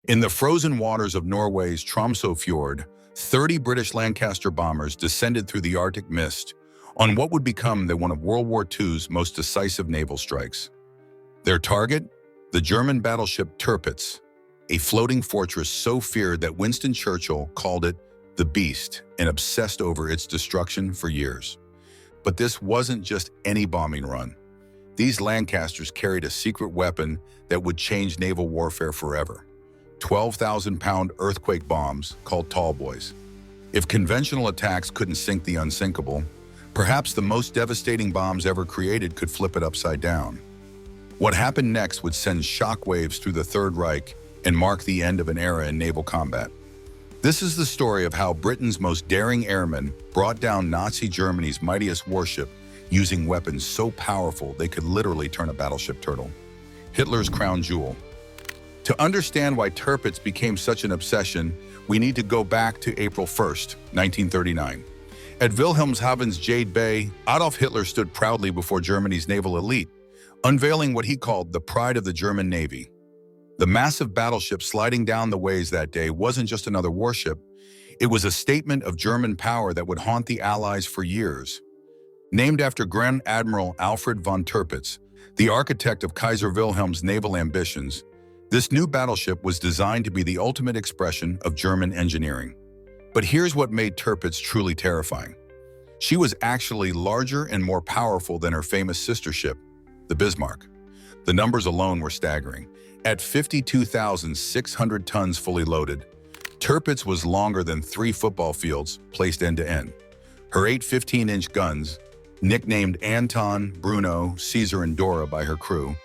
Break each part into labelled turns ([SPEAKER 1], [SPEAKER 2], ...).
[SPEAKER 1] In the frozen waters of Norway's Tromsø fjord, 30 British Lancaster bombers descended through the Arctic mist on what would become one of World War II's most decisive naval strikes. Their target? The German battleship Tirpitz, a floating fortress so feared that Winston Churchill called it the Beast and obsessed over its destruction for years. But this wasn't just any bombing run. These Lancasters carried a secret weapon that would change naval warfare forever. 12,000-pound earthquake bombs called Tallboys. If conventional attacks couldn't sink the unsinkable, perhaps the most devastating bombs ever created could flip it upside down. What happened next would send shockwaves through the Third Reich and mark the end of an era in naval combat. This is the story of how Britain's most daring airmen brought down Nazi Germany's mightiest warship using weapons so powerful they could literally turn a battleship turtle. Hitler's crown jewel. To understand why Tirpitz became such an obsession, we need to go back to April 1st, 1939. At Wilhelmshaven's Jade Bay, Adolf Hitler stood proudly before Germany's naval elite, unveiling what he called the pride of the German Navy. The massive battleship sliding down the ways that day wasn't just another warship, it was a statement of German power that would haunt the Allies for years. Named after Grand Admiral Alfred von Tirpitz, the architect of Kaiser Wilhelm's naval ambitions, this new battleship was designed to be the ultimate expression of German engineering. But here's what made Tirpitz truly terrifying. She was actually larger and more powerful than her famous sister ship, the Bismarck. The numbers alone were staggering. At 52,600 tons fully loaded, Tirpitz was longer than 3 football fields placed end to end. Her 8 15-inch guns, nicknamed Anton, Bruno, Caesar, and Dora by her crew,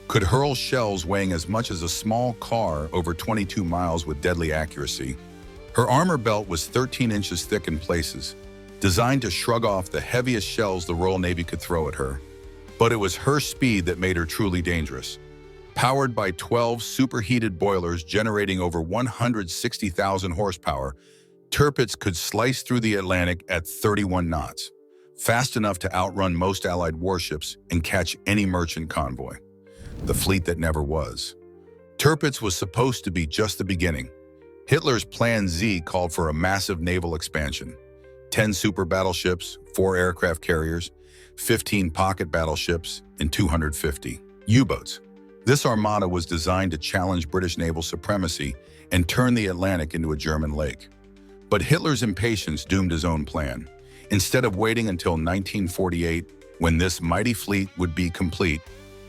[SPEAKER 1] could hurl shells weighing as much as a small car over 22 miles with deadly accuracy. Her armor belt was 13 inches thick in places, designed to shrug off the heaviest shells the Royal Navy could throw at her. But it was her speed that made her truly dangerous. Powered by 12 superheated boilers generating over 160,000 horsepower, Tirpitz could slice through the Atlantic at 31 knots, fast enough to outrun most Allied warships and catch any merchant convoy. The fleet that never was. Tirpitz was supposed to be just the beginning. Hitler's Plan Z called for a massive naval expansion. 10 super battleships, 4 aircraft carriers, 15 pocket battleships, and 250 U-boats. This armada was designed to challenge British naval supremacy and turn the Atlantic into a German lake. But Hitler's impatience doomed his own plan. Instead of waiting until 1948, when this mighty fleet would be complete,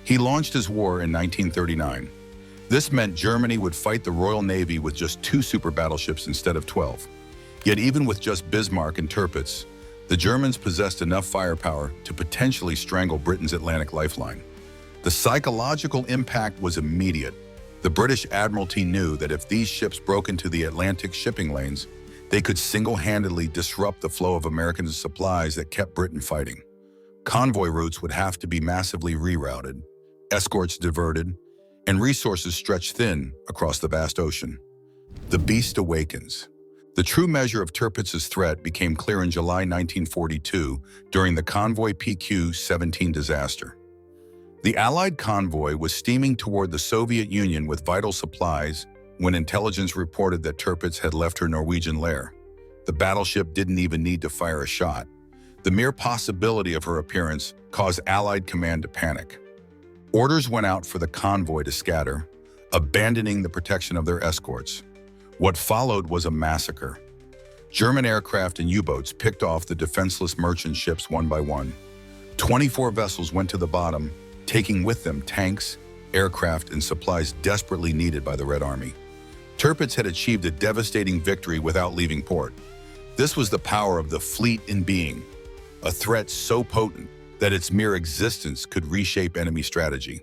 [SPEAKER 1] he launched his war in 1939. This meant Germany would fight the Royal Navy with just 2 super battleships instead of 12. Yet even with just Bismarck and Tirpitz, the Germans possessed enough firepower to potentially strangle Britain's Atlantic lifeline. The psychological impact was immediate. The British Admiralty knew that if these ships broke into the Atlantic shipping lanes, they could single-handedly disrupt the flow of American supplies that kept Britain fighting. Convoy routes would have to be massively rerouted, escorts diverted, and resources stretched thin across the vast ocean. The Beast awakens. The true measure of Tirpitz's threat became clear in July 1942 during the Convoy PQ-17 disaster. The Allied convoy was steaming toward the Soviet Union with vital supplies when intelligence reported that Tirpitz had left her Norwegian lair. The battleship didn't even need to fire a shot. The mere possibility of her appearance caused Allied command to panic. Orders went out for the convoy to scatter, abandoning the protection of their escorts. What followed was a massacre. German aircraft and U-boats picked off the defenseless merchant ships one by one. 24 vessels went to the bottom, taking with them tanks, aircraft, and supplies desperately needed by the Red Army. Tirpitz had achieved a devastating victory without leaving port. This was the power of the fleet in being, a threat so potent that its mere existence could reshape enemy strategy.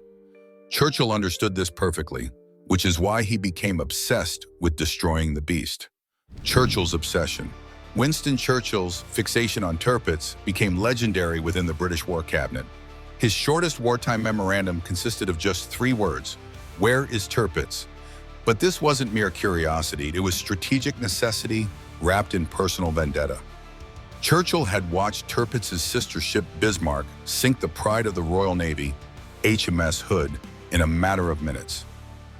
[SPEAKER 1] Churchill understood this perfectly, which is why he became obsessed with destroying the Beast. Churchill's obsession. Winston Churchill's fixation on Tirpitz became legendary within the British War Cabinet. His shortest wartime memorandum consisted of just 3 words: "Where is Tirpitz?" But this wasn't mere curiosity, it was strategic necessity wrapped in personal vendetta. Churchill had watched Tirpitz's sister ship Bismarck sink the pride of the Royal Navy, HMS Hood, in a matter of minutes.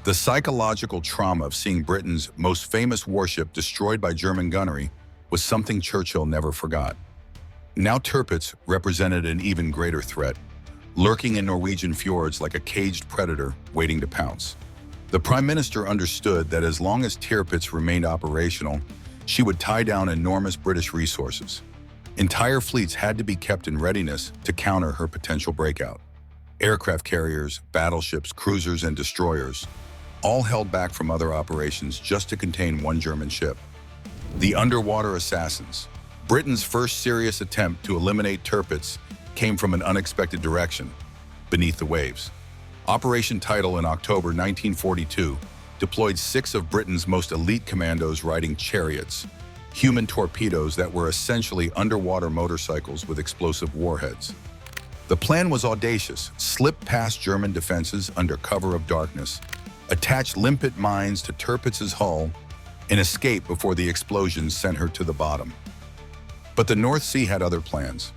[SPEAKER 1] The psychological trauma of seeing Britain's most famous warship destroyed by German gunnery was something Churchill never forgot. Now Tirpitz represented an even greater threat, lurking in Norwegian fjords like a caged predator waiting to pounce. The Prime Minister understood that as long as Tirpitz remained operational, she would tie down enormous British resources. Entire fleets had to be kept in readiness to counter her potential breakout. Aircraft carriers, battleships, cruisers, and destroyers, all held back from other operations just to contain one German ship. The underwater assassins. Britain's first serious attempt to eliminate Tirpitz came from an unexpected direction, beneath the waves. Operation Tidal in October 1942 deployed 6 of Britain's most elite commandos riding chariots, human torpedoes that were essentially underwater motorcycles with explosive warheads. The plan was audacious: slip past German defenses under cover of darkness, attach limpet mines to Tirpitz's hull, and escape before the explosions sent her to the bottom. But the North Sea had other plans.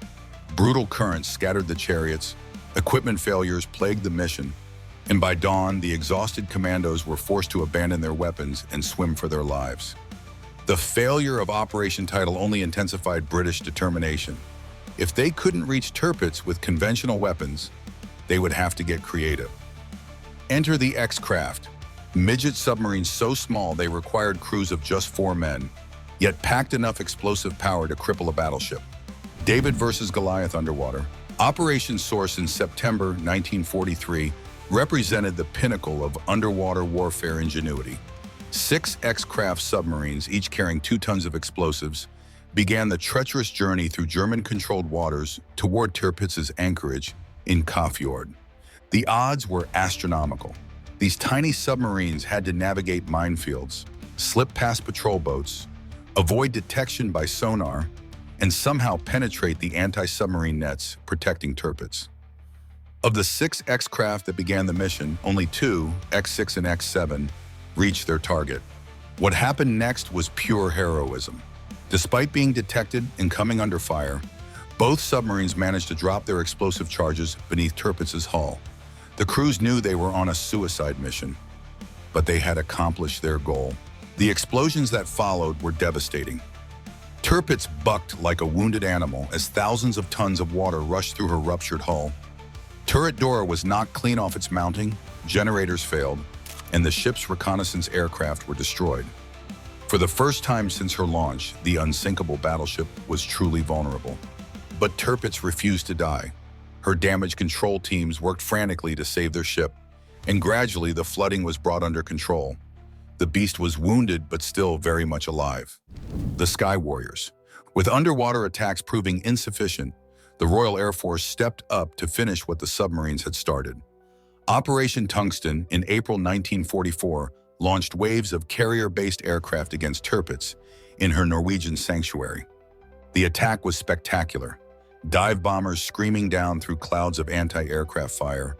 [SPEAKER 1] Brutal currents scattered the chariots, equipment failures plagued the mission, and by dawn, the exhausted commandos were forced to abandon their weapons and swim for their lives. The failure of Operation Tidal only intensified British determination. If they couldn't reach Tirpitz with conventional weapons, they would have to get creative. Enter the X-Craft, midget submarines so small they required crews of just 4 men, yet packed enough explosive power to cripple a battleship. David versus Goliath underwater. Operation Source in September 1943 represented the pinnacle of underwater warfare ingenuity. 6 X-Craft submarines, each carrying 2 tons of explosives, began the treacherous journey through German-controlled waters toward Tirpitz's anchorage in Fjord. The odds were astronomical. These tiny submarines had to navigate minefields, slip past patrol boats, avoid detection by sonar, and somehow penetrate the anti-submarine nets protecting Tirpitz. Of the 6 X-Craft that began the mission, only 2, X6 and X7, reached their target. What happened next was pure heroism. Despite being detected and coming under fire, both submarines managed to drop their explosive charges beneath Tirpitz's hull. The crews knew they were on a suicide mission, but they had accomplished their goal. The explosions that followed were devastating. Tirpitz bucked like a wounded animal as thousands of tons of water rushed through her ruptured hull. Turret door was knocked clean off its mounting, generators failed, and the ship's reconnaissance aircraft were destroyed. For the first time since her launch, the unsinkable battleship was truly vulnerable. But Tirpitz refused to die. Her damage control teams worked frantically to save their ship, and gradually the flooding was brought under control. The beast was wounded but still very much alive. The Sky Warriors. With underwater attacks proving insufficient, the Royal Air Force stepped up to finish what the submarines had started. Operation Tungsten in April 1944 launched waves of carrier-based aircraft against Tirpitz in her Norwegian sanctuary. The attack was spectacular. Dive bombers screaming down through clouds of anti-aircraft fire,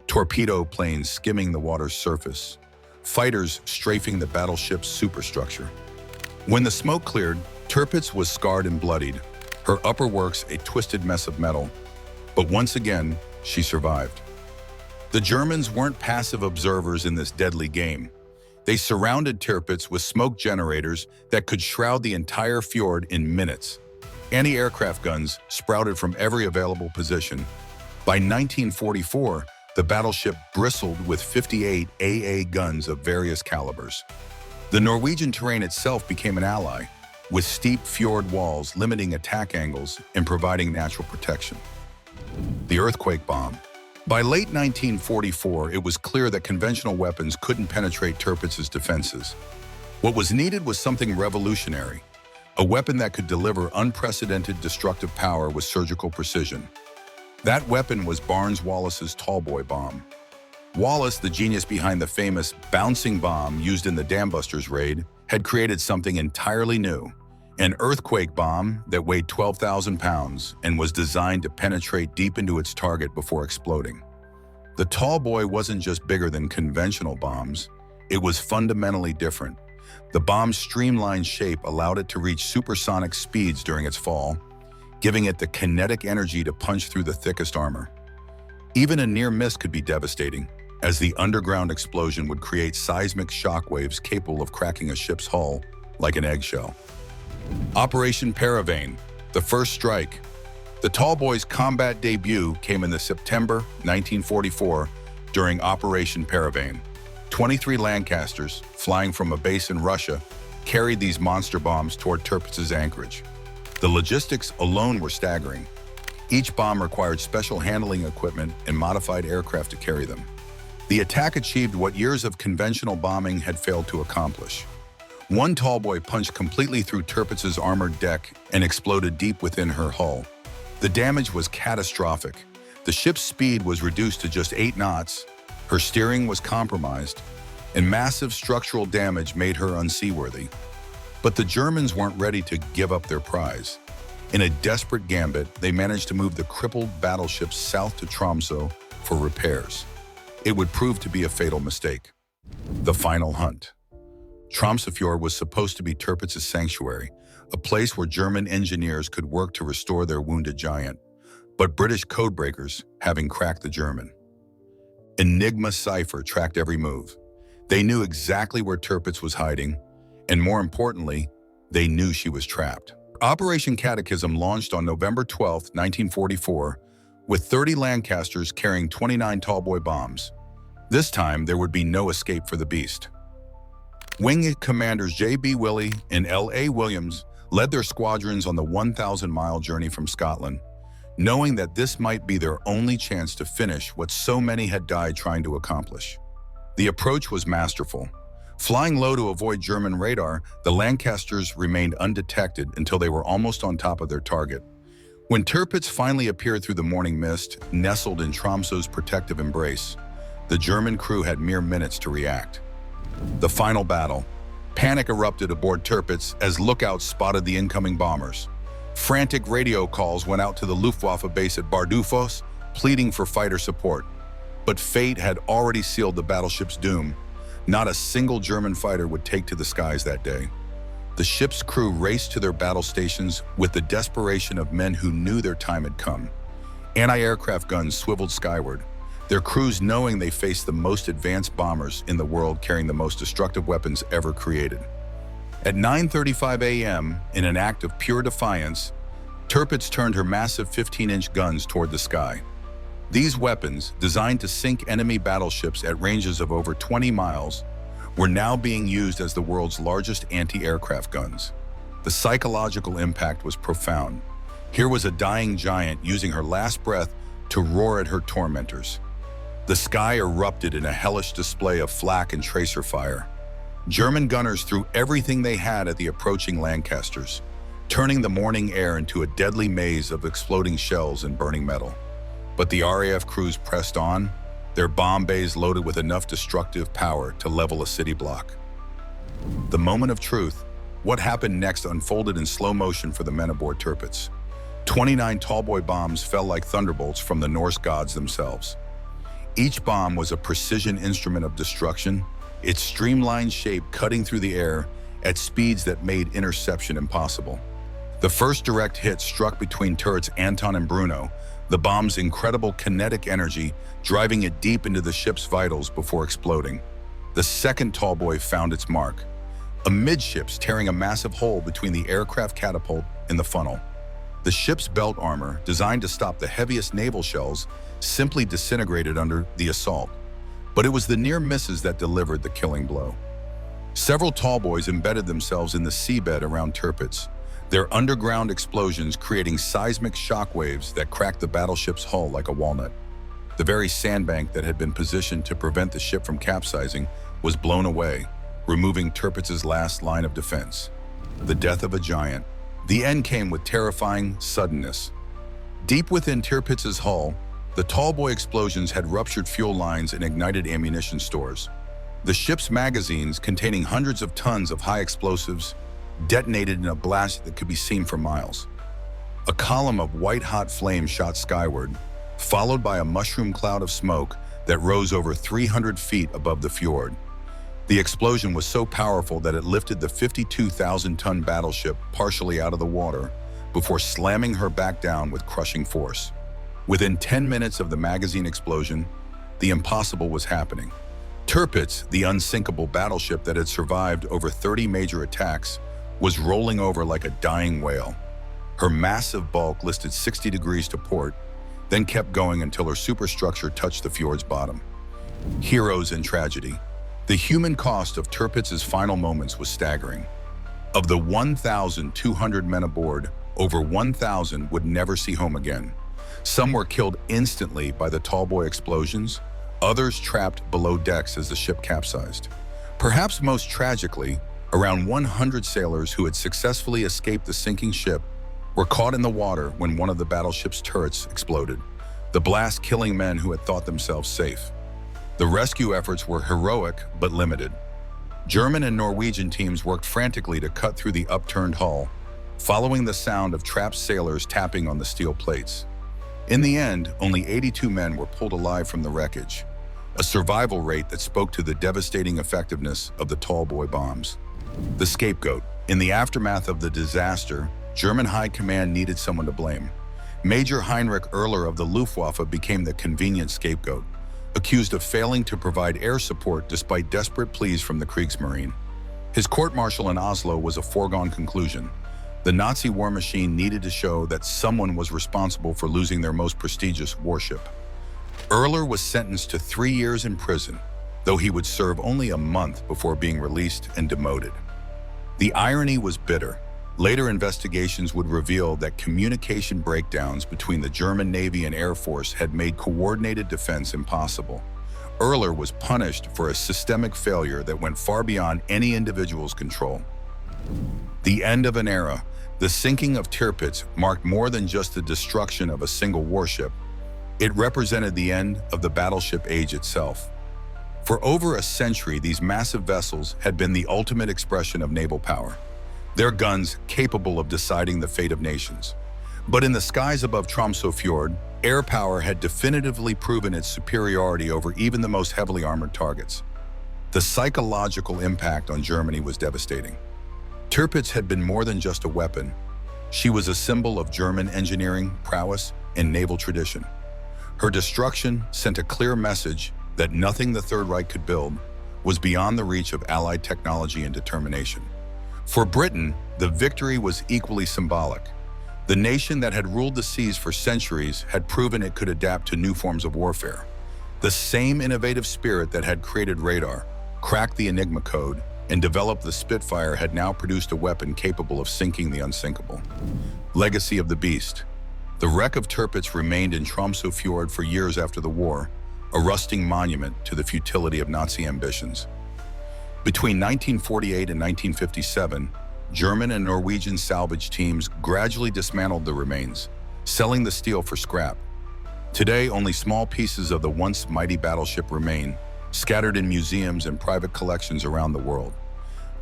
[SPEAKER 1] torpedo planes skimming the water's surface, fighters strafing the battleship's superstructure. When the smoke cleared, Tirpitz was scarred and bloodied, her upper works a twisted mess of metal, but once again, she survived. The Germans weren't passive observers in this deadly game. They surrounded Tirpitz with smoke generators that could shroud the entire fjord in minutes. Anti-aircraft guns sprouted from every available position. By 1944, the battleship bristled with 58 AA guns of various calibers. The Norwegian terrain itself became an ally, with steep fjord walls limiting attack angles and providing natural protection. The earthquake bomb. By late 1944, it was clear that conventional weapons couldn't penetrate Tirpitz's defenses. What was needed was something revolutionary, a weapon that could deliver unprecedented destructive power with surgical precision. That weapon was Barnes-Wallis's Tallboy bomb. Wallace, the genius behind the famous bouncing bomb used in the Dam Busters raid, had created something entirely new, an earthquake bomb that weighed 12,000 pounds and was designed to penetrate deep into its target before exploding. The Tallboy wasn't just bigger than conventional bombs, it was fundamentally different. The bomb's streamlined shape allowed it to reach supersonic speeds during its fall, giving it the kinetic energy to punch through the thickest armor. Even a near miss could be devastating, as the underground explosion would create seismic shockwaves capable of cracking a ship's hull like an eggshell. Operation Paravane, the first strike. The Tallboy's combat debut came in the September 1944 during Operation Paravane. 23 Lancasters, flying from a base in Russia, carried these monster bombs toward Tirpitz's anchorage. The logistics alone were staggering. Each bomb required special handling equipment and modified aircraft to carry them. The attack achieved what years of conventional bombing had failed to accomplish. One Tallboy punched completely through Tirpitz's armored deck and exploded deep within her hull. The damage was catastrophic. The ship's speed was reduced to just 8 knots, her steering was compromised, and massive structural damage made her unseaworthy. But the Germans weren't ready to give up their prize. In a desperate gambit, they managed to move the crippled battleship south to Tromsø for repairs. It would prove to be a fatal mistake. The final hunt. Tromsø fjord was supposed to be Tirpitz's sanctuary, a place where German engineers could work to restore their wounded giant, but British codebreakers having cracked the German. Enigma cipher tracked every move. They knew exactly where Tirpitz was hiding, and more importantly, they knew she was trapped. Operation Catechism launched on November 12, 1944, with 30 Lancasters carrying 29 Tallboy bombs. This time, there would be no escape for the beast. Wing commanders J.B. Willey and L.A. Williams led their squadrons on the 1,000-mile journey from Scotland, knowing that this might be their only chance to finish what so many had died trying to accomplish. The approach was masterful. Flying low to avoid German radar, the Lancasters remained undetected until they were almost on top of their target. When Tirpitz finally appeared through the morning mist, nestled in Tromsø's protective embrace, the German crew had mere minutes to react. The final battle. Panic erupted aboard Tirpitz as lookouts spotted the incoming bombers. Frantic radio calls went out to the Luftwaffe base at Bardufoss, pleading for fighter support. But fate had already sealed the battleship's doom. Not a single German fighter would take to the skies that day. The ship's crew raced to their battle stations with the desperation of men who knew their time had come. Anti-aircraft guns swiveled skyward, their crews knowing they faced the most advanced bombers in the world carrying the most destructive weapons ever created. At 9:35 a.m., in an act of pure defiance, Tirpitz turned her massive 15-inch guns toward the sky. These weapons, designed to sink enemy battleships at ranges of over 20 miles, were now being used as the world's largest anti-aircraft guns. The psychological impact was profound. Here was a dying giant using her last breath to roar at her tormentors. The sky erupted in a hellish display of flak and tracer fire. German gunners threw everything they had at the approaching Lancasters, turning the morning air into a deadly maze of exploding shells and burning metal. But the RAF crews pressed on, their bomb bays loaded with enough destructive power to level a city block. The moment of truth, what happened next unfolded in slow motion for the men aboard Tirpitz. 29 Tallboy bombs fell like thunderbolts from the Norse gods themselves. Each bomb was a precision instrument of destruction, its streamlined shape cutting through the air at speeds that made interception impossible. The first direct hit struck between turrets Anton and Bruno, the bomb's incredible kinetic energy driving it deep into the ship's vitals before exploding. The second Tallboy found its mark, amidships tearing a massive hole between the aircraft catapult and the funnel. The ship's belt armor, designed to stop the heaviest naval shells, simply disintegrated under the assault. But it was the near misses that delivered the killing blow. Several Tallboys embedded themselves in the seabed around Tirpitz, their underground explosions creating seismic shockwaves that cracked the battleship's hull like a walnut. The very sandbank that had been positioned to prevent the ship from capsizing was blown away, removing Tirpitz's last line of defense. The death of a giant. The end came with terrifying suddenness. Deep within Tirpitz's hull, the Tallboy explosions had ruptured fuel lines and ignited ammunition stores. The ship's magazines, containing hundreds of tons of high explosives, detonated in a blast that could be seen for miles. A column of white-hot flames shot skyward, followed by a mushroom cloud of smoke that rose over 300 feet above the fjord. The explosion was so powerful that it lifted the 52,000-ton battleship partially out of the water before slamming her back down with crushing force. Within 10 minutes of the magazine explosion, the impossible was happening. Tirpitz, the unsinkable battleship that had survived over 30 major attacks, was rolling over like a dying whale. Her massive bulk listed 60 degrees to port, then kept going until her superstructure touched the fjord's bottom. Heroes in tragedy. The human cost of Tirpitz's final moments was staggering. Of the 1,200 men aboard, over 1,000 would never see home again. Some were killed instantly by the Tallboy explosions, others trapped below decks as the ship capsized. Perhaps most tragically, around 100 sailors who had successfully escaped the sinking ship were caught in the water when one of the battleship's turrets exploded, the blast killing men who had thought themselves safe. The rescue efforts were heroic but limited. German and Norwegian teams worked frantically to cut through the upturned hull, following the sound of trapped sailors tapping on the steel plates. In the end, only 82 men were pulled alive from the wreckage, a survival rate that spoke to the devastating effectiveness of the Tallboy bombs. The scapegoat. In the aftermath of the disaster, German high command needed someone to blame. Major Heinrich Oehler of the Luftwaffe became the convenient scapegoat, accused of failing to provide air support despite desperate pleas from the Kriegsmarine. His court-martial in Oslo was a foregone conclusion. The Nazi war machine needed to show that someone was responsible for losing their most prestigious warship. Oehler was sentenced to 3 years in prison, though he would serve only a month before being released and demoted. The irony was bitter. Later investigations would reveal that communication breakdowns between the German Navy and Air Force had made coordinated defense impossible. Oehler was punished for a systemic failure that went far beyond any individual's control. The end of an era. The sinking of Tirpitz marked more than just the destruction of a single warship. It represented the end of the battleship age itself. For over a century, these massive vessels had been the ultimate expression of naval power, their guns capable of deciding the fate of nations. But in the skies above Tromsø fjord, air power had definitively proven its superiority over even the most heavily armored targets. The psychological impact on Germany was devastating. Tirpitz had been more than just a weapon. She was a symbol of German engineering, prowess, and naval tradition. Her destruction sent a clear message that nothing the Third Reich could build was beyond the reach of Allied technology and determination. For Britain, the victory was equally symbolic. The nation that had ruled the seas for centuries had proven it could adapt to new forms of warfare. The same innovative spirit that had created radar, cracked the Enigma code, and developed the Spitfire had now produced a weapon capable of sinking the unsinkable. Legacy of the Beast. The wreck of Tirpitz remained in Tromsø fjord for years after the war, a rusting monument to the futility of Nazi ambitions. Between 1948 and 1957, German and Norwegian salvage teams gradually dismantled the remains, selling the steel for scrap. Today, only small pieces of the once mighty battleship remain, scattered in museums and private collections around the world.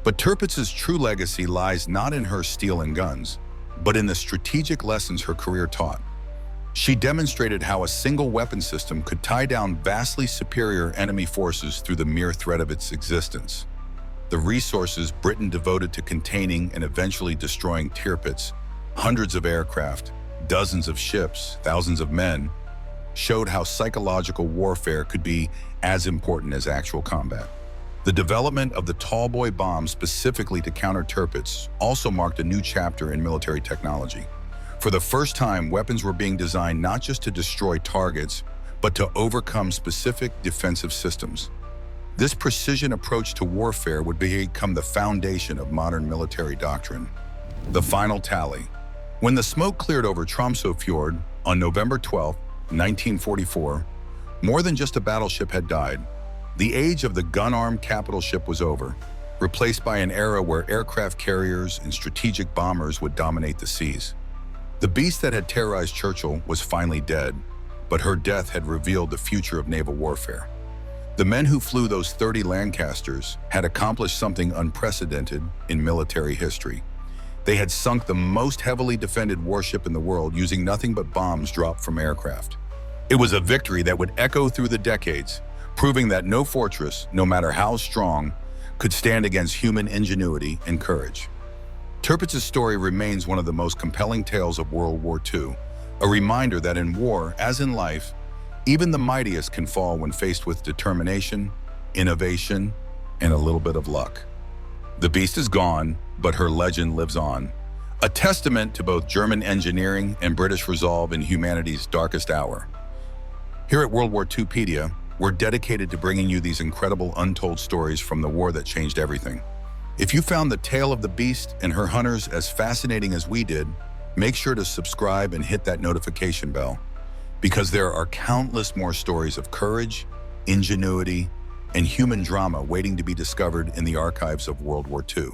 [SPEAKER 1] But Tirpitz's true legacy lies not in her steel and guns, but in the strategic lessons her career taught. She demonstrated how a single weapon system could tie down vastly superior enemy forces through the mere threat of its existence. The resources Britain devoted to containing and eventually destroying Tirpitz, hundreds of aircraft, dozens of ships, thousands of men, showed how psychological warfare could be as important as actual combat. The development of the Tallboy bomb specifically to counter Tirpitz also marked a new chapter in military technology. For the first time, weapons were being designed not just to destroy targets, but to overcome specific defensive systems. This precision approach to warfare would become the foundation of modern military doctrine. The final tally. When the smoke cleared over Tromsø fjord on November 12, 1944, more than just a battleship had died. The age of the gun-armed capital ship was over, replaced by an era where aircraft carriers and strategic bombers would dominate the seas. The beast that had terrorized Churchill was finally dead, but her death had revealed the future of naval warfare. The men who flew those 30 Lancasters had accomplished something unprecedented in military history. They had sunk the most heavily defended warship in the world using nothing but bombs dropped from aircraft. It was a victory that would echo through the decades, proving that no fortress, no matter how strong, could stand against human ingenuity and courage. Tirpitz's story remains one of the most compelling tales of World War II, a reminder that in war, as in life, Even the mightiest can fall when faced with determination, innovation, and a little bit of luck. The beast is gone, but her legend lives on. A testament to both German engineering and British resolve in humanity's darkest hour. Here at World War II Pedia, we're dedicated to bringing you these incredible untold stories from the war that changed everything. If you found the tale of the beast and her hunters as fascinating as we did, make sure to subscribe and hit that notification bell, because there are countless more stories of courage, ingenuity, and human drama waiting to be discovered in the archives of World War II.